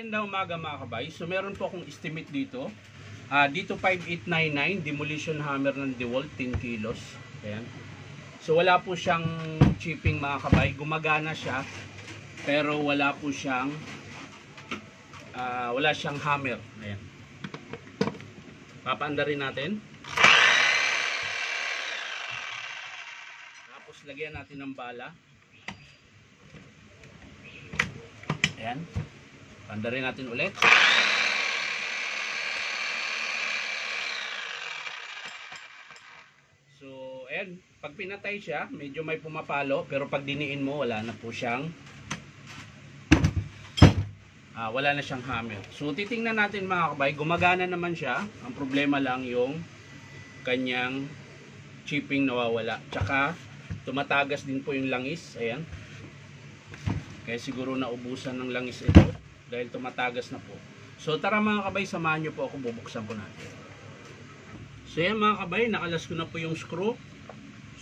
Magandang umaga mga kabay. So meron po akong estimate dito. Dito 5899 demolition hammer ng DeWalt 10 kilos. Ayan. So wala po siyang chipping mga kabay. Gumagana siya pero wala po siyang hammer. Ayan. Papaandarin natin. Tapos lagyan natin ng bala. Ayan. Paandarin natin ulit. So, ayan. Pag pinatay siya, medyo may pumapalo. Pero pag diniin mo, wala na po siyang hammer. So, titingnan natin mga kabay. Gumagana naman siya. Ang problema lang yung kanyang chipping nawawala. Tsaka, tumatagas din po yung langis. Ayan. Kaya siguro naubusan ng langis ito. Dahil tumatagas na po. So tara mga kabay, samahan nyo po ako, bubuksan po natin. So yan mga kabay, nakalas ko na po yung screw.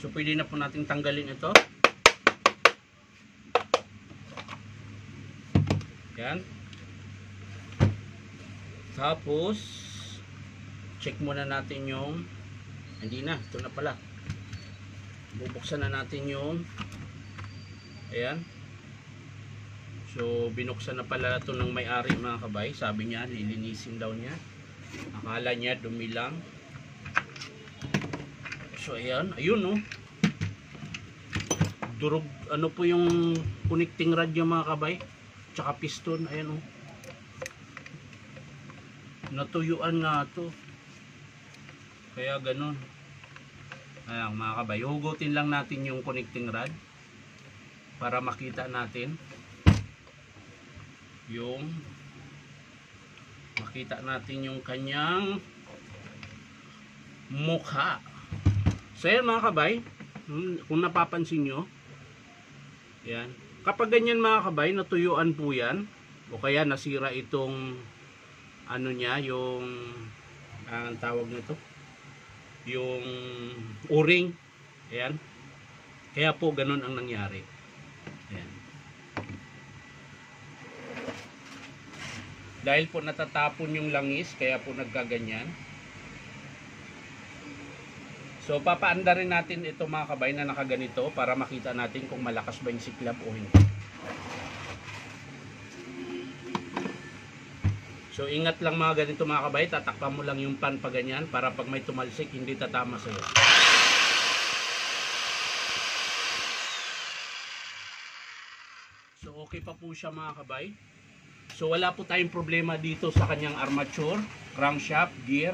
So pwede na po nating tanggalin ito. Yan. Tapos check muna natin yung, hindi na, ito na pala. Bubuksan na natin yung, ayan. So binuksan na pala ito ng may-ari mga kabay. Sabi niya lilinisin daw niya. Akala niya dumi lang. So ayan, ayun no. Durog, ano po yung connecting rod niya mga kabay. Tsaka piston, ayan no. Natuyuan nga ito. Kaya ganun. Ayan mga kabay, hugutin lang natin yung connecting rod para makita natin yung kanyang mukha. So yan mga kabay, kung napapansin nyo, yan, kapag ganyan mga kabay, natuyuan po yan o kaya nasira itong ano niya, yung ang tawag nito, yung o-ring. Ayan, kaya po ganun ang nangyari. Ayan. Dahil po natatapon yung langis, kaya po nagkaganyan. So papaandarin natin ito mga kabay na nakaganito para makita natin kung malakas ba yung siklab o hindi. So ingat lang mga ganito mga kabay, tatakpan mo lang yung pan pa ganyan para pag may tumalsik hindi tatama sa'yo. So okay pa po siya mga kabay. So wala po tayong problema dito sa kanyang armature, crankshaft, gear,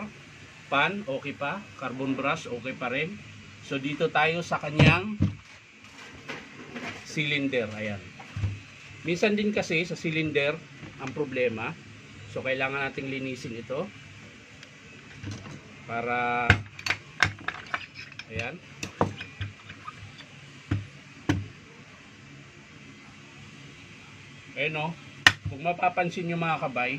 pan, okay pa, carbon brush, okay pa rin. So dito tayo sa kanyang cylinder, ayan. Minsan din kasi sa cylinder ang problema. So kailangan nating linisin ito para ayan. Ayan o. Kung mapapansin nyo mga kabay,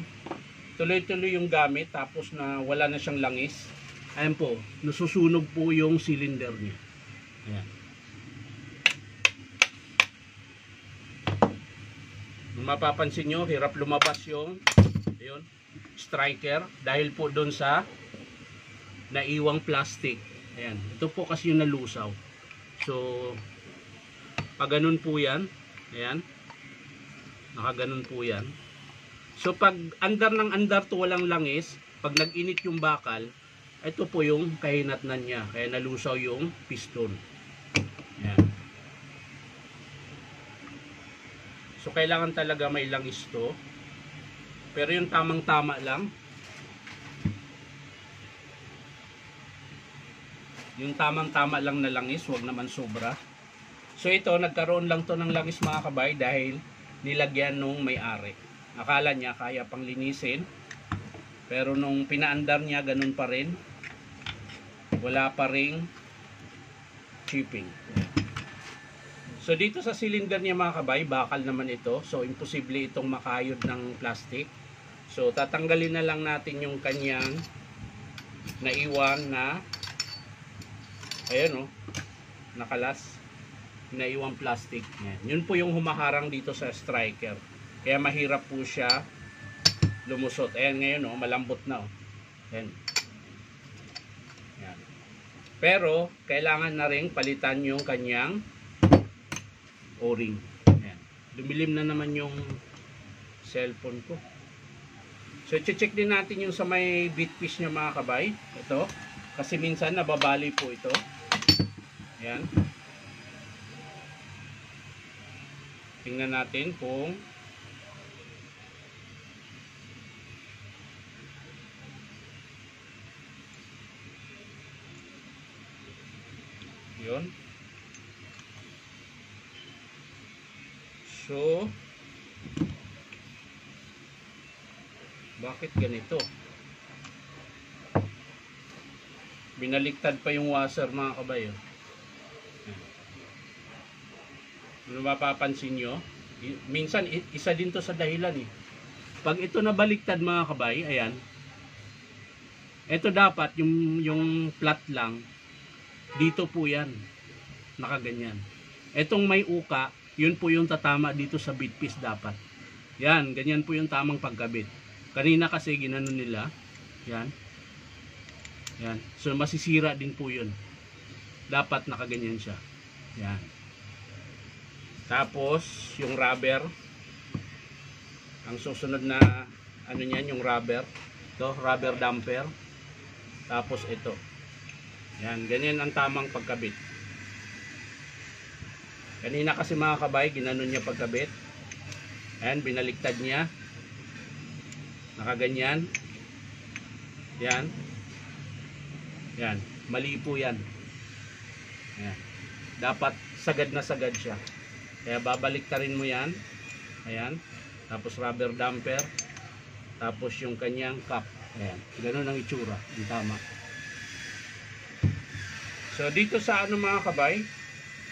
tuloy-tuloy yung gamit tapos na wala na siyang langis. Ayan po, nasusunog po yung cylinder niya. Ayan. Kung mapapansin nyo, hirap lumabas yung ayun, striker dahil po doon sa naiwang plastic. Ayan, ito po kasi yung nalusaw. So, pag ganun po yan, ayan, nakaganon po yan. So pag andar ng andar to walang langis, pag nag-init yung bakal, ito po yung kahinatnan niya. Kaya nalusaw yung piston. Yan. So kailangan talaga may langis to. Pero yung tamang-tama lang. Yung tamang-tama lang na langis, huwag naman sobra. So ito, nagkaroon lang to ng langis mga kabay dahil nilagyan nung may-ari. Akala niya kaya pang linisin. Pero nung pinaandar niya, ganun pa rin. Wala pa ring chipping. So dito sa cylinder niya mga kabay, bakal naman ito. So imposible itong makayod ng plastic. So tatanggalin na lang natin yung kanyang naiwan na, ayan o, nakalas. Naiwang plastic. Yan. Yun po yung humaharang dito sa striker. Kaya mahirap po siya lumusot. Ayan ngayon, oh, malambot na. Oh. Ayan. Ayan. Pero, kailangan na rin palitan yung kanyang o-ring. Ayan. Dumilim na naman yung cellphone ko. So, check din natin yung sa may bit piece niya mga kabay. Ito. Kasi minsan nababali po ito. Ayan. Tingnan natin kung yun. So, bakit ganito? Binaliktad pa yung washer mga kabayo. Ano mapapansin nyo? Minsan, isa din to sa dahilan eh. Pag ito nabaliktad mga kabay, ayan. Ito dapat, yung flat lang, dito po yan. Nakaganyan. Etong may uka, yun po yung tatama dito sa bit piece dapat. Yan, ganyan po yung tamang pagkabit. Kanina kasi ginano nila. Yan. Yan. So masisira din po yun. Dapat nakaganyan siya. Yan. Tapos yung rubber. Ang susunod na ano niyan, yung rubber. Ito, rubber damper. Tapos ito. Yan, ganyan ang tamang pagkabit. Kanina kasi mga kabay, ginanon niya pagkabit. Ayan, binaliktad niya. Nakaganyan. Yan. Yan, mali po yan. Ayan. Dapat sagad na sagad siya. Kaya babaliktarin mo yan. Ayan. Tapos rubber damper. Tapos yung kanyang cap. Ayan. Ganun ang itsura. Yung tama. So dito sa ano mga kabay,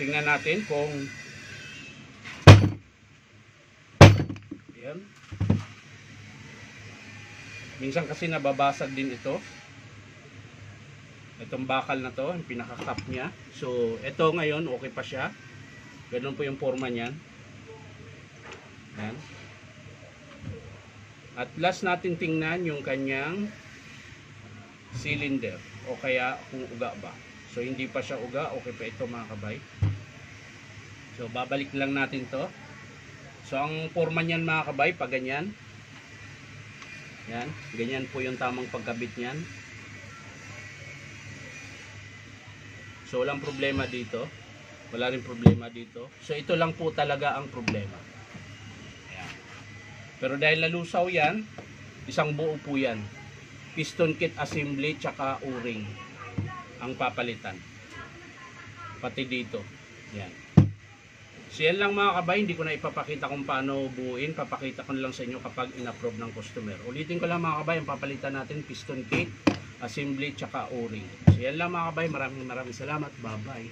tingnan natin kung ayan. Minsan kasi nababasag din ito. Itong bakal na to, yung pinaka-cap niya. So ito ngayon okay pa siya. Ganun po yung forma niyan. Ayan. At last natin tingnan yung kanyang cylinder o kaya kung uga ba. So hindi pa siya uga, okay pa ito mga kabay. So babalik lang natin to. So ang forma niyan mga kabay, pag ganyan. Yan, ganyan po yung tamang pagkabit niyan. So walang problema dito. Wala rin problema dito. So ito lang po talaga ang problema. Ayan. Pero dahil nalusaw yan, isang buo po yan. Piston kit assembly tsaka o-ring ang papalitan. Pati dito. Yan. So yan lang mga kabay, hindi ko na ipapakita kung paano buuin. Papakita ko lang sa inyo kapag in-approve ng customer. Ulitin ko lang mga kabay, ang papalitan natin piston kit, assembly, tsaka o-ring. So yan lang mga kabay, maraming salamat. Bye bye.